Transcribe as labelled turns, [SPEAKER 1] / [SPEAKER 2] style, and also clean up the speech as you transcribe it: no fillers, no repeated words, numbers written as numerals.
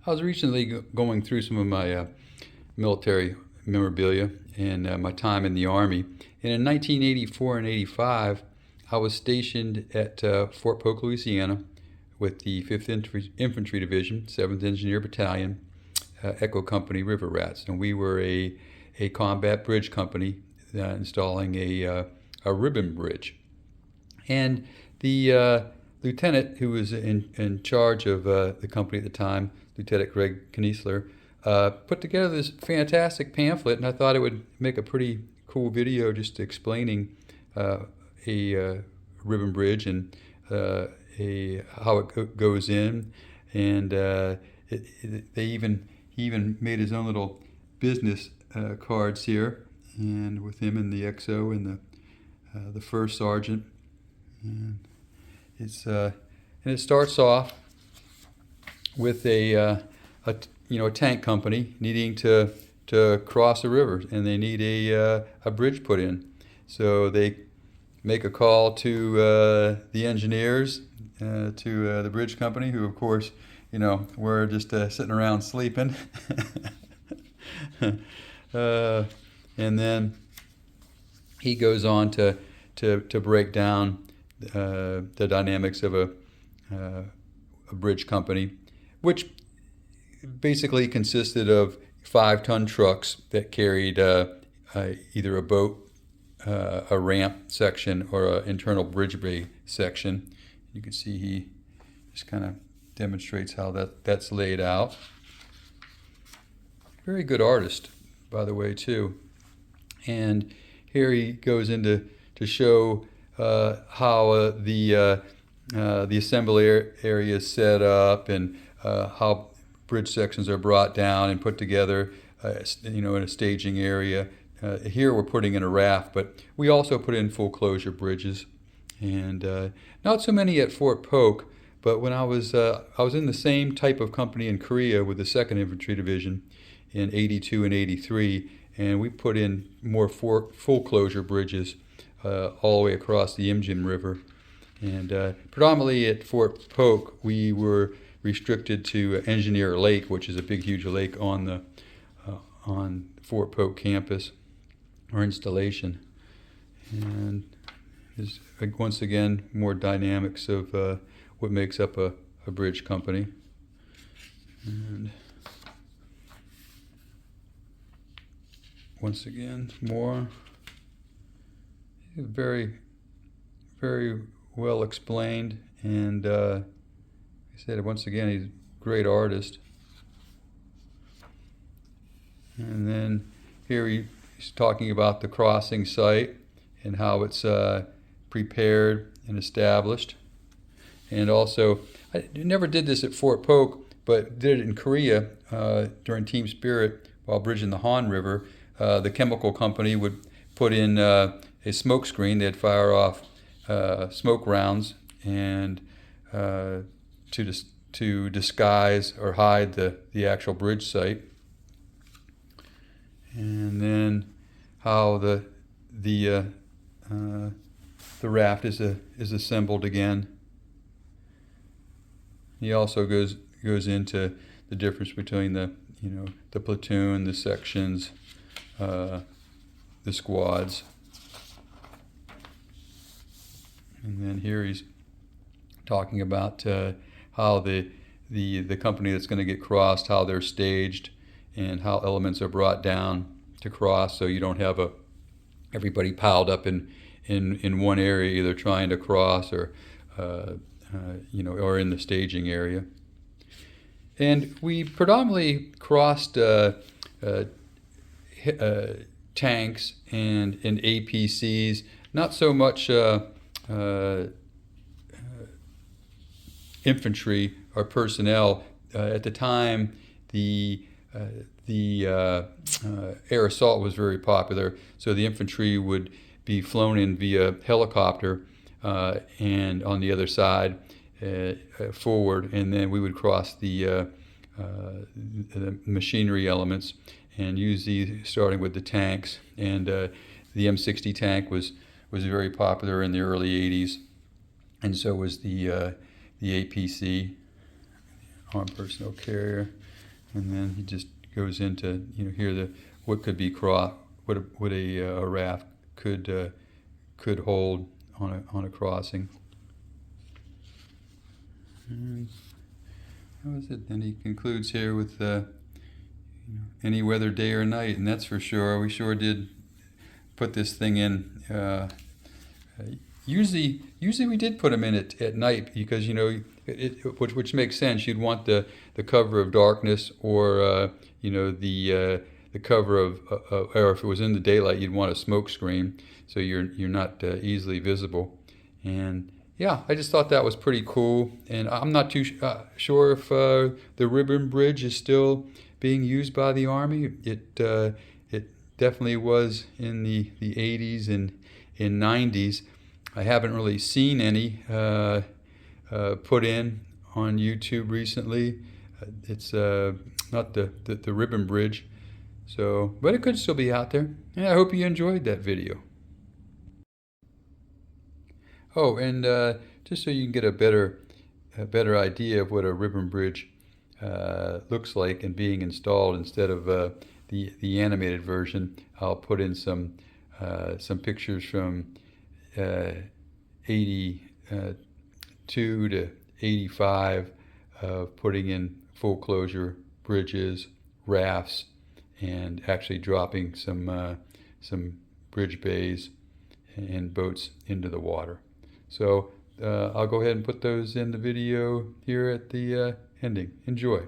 [SPEAKER 1] I was recently going through some of my military memorabilia and my time in the Army. And in 1984 and 85, I was stationed at Fort Polk, Louisiana with the 5th Infantry Division, 7th Engineer Battalion, Echo Company River Rats. And we were a combat bridge company installing a ribbon bridge. And the lieutenant who was in charge of the company at the time, Lieutenant Greg Kniesler, put together this fantastic pamphlet, and I thought it would make a pretty cool video just explaining a ribbon bridge and how it goes in. And he even made his own little business cards here, and with him and the XO and the first sergeant. And it starts off with a tank company needing to cross a river, and they need a bridge put in. So they make a call to the engineers, to the bridge company, who of course, were just sitting around sleeping. And then he goes on to break down the dynamics of a bridge company, which basically consisted of 5-ton trucks that carried either a boat, a ramp section, or an internal bridge bay section. You can see he just kind of demonstrates how that's laid out. Very good artist, by the way, too. And here he goes into to show how the assembly area is set up, and how bridge sections are brought down and put together, in a staging area. Here we're putting in a raft, but we also put in full closure bridges, and not so many at Fort Polk. But when I was in the same type of company in Korea with the 2nd Infantry Division in 82 and 83, and we put in more full closure bridges all the way across the Imjin River. And predominantly at Fort Polk, we were restricted to Engineer Lake, which is a big, huge lake on Fort Polk campus or installation. And there's once again more dynamics of what makes up a bridge company. And once again, more. Very, very well explained, and I said once again, he's a great artist. And then here he's talking about the crossing site and how it's prepared and established. And also, I never did this at Fort Polk, but did it in Korea during Team Spirit while bridging the Han River. The chemical company would put in a smoke screen. They'd fire off smoke rounds and to disguise or hide the actual bridge site. And then how the raft is assembled again. He also goes into the difference between the platoon, the sections, the squads. And then here he's talking about how the company that's going to get crossed, how they're staged, and how elements are brought down to cross, so you don't have everybody piled up in one area, either trying to cross or or in the staging area. And we predominantly crossed tanks and APCs, not so much infantry or personnel. At the time, the air assault was very popular, so the infantry would be flown in via helicopter, and on the other side forward, and then we would cross the machinery elements and use these, starting with the tanks. And the M60 tank was very popular in the early 80s, and so was the APC armed personnel carrier, and then he just goes into, you know, here what could be what a raft could hold on a crossing. And that was it. Then he concludes here with any weather, day or night, and that's for sure. We sure did put this thing in. Usually we did put them in at night because, you know, which makes sense. You'd want the cover of darkness, or you know, the cover of or if it was in the daylight, you'd want a smoke screen so you're not easily visible. And yeah, I just thought that was pretty cool. And I'm not too sure if the ribbon bridge is still being used by the Army. It definitely was in the 80s and in 90s. I haven't really seen any put in on YouTube recently. It's not the ribbon bridge, so, but it could still be out there. And I hope you enjoyed that video. Oh, and just so you can get a better idea of what a ribbon bridge looks like and being installed instead of the animated version, I'll put in some pictures from 82 to 85 of putting in full closure bridges, rafts, and actually dropping some bridge bays and boats into the water. So I'll go ahead and put those in the video here at the ending. Enjoy.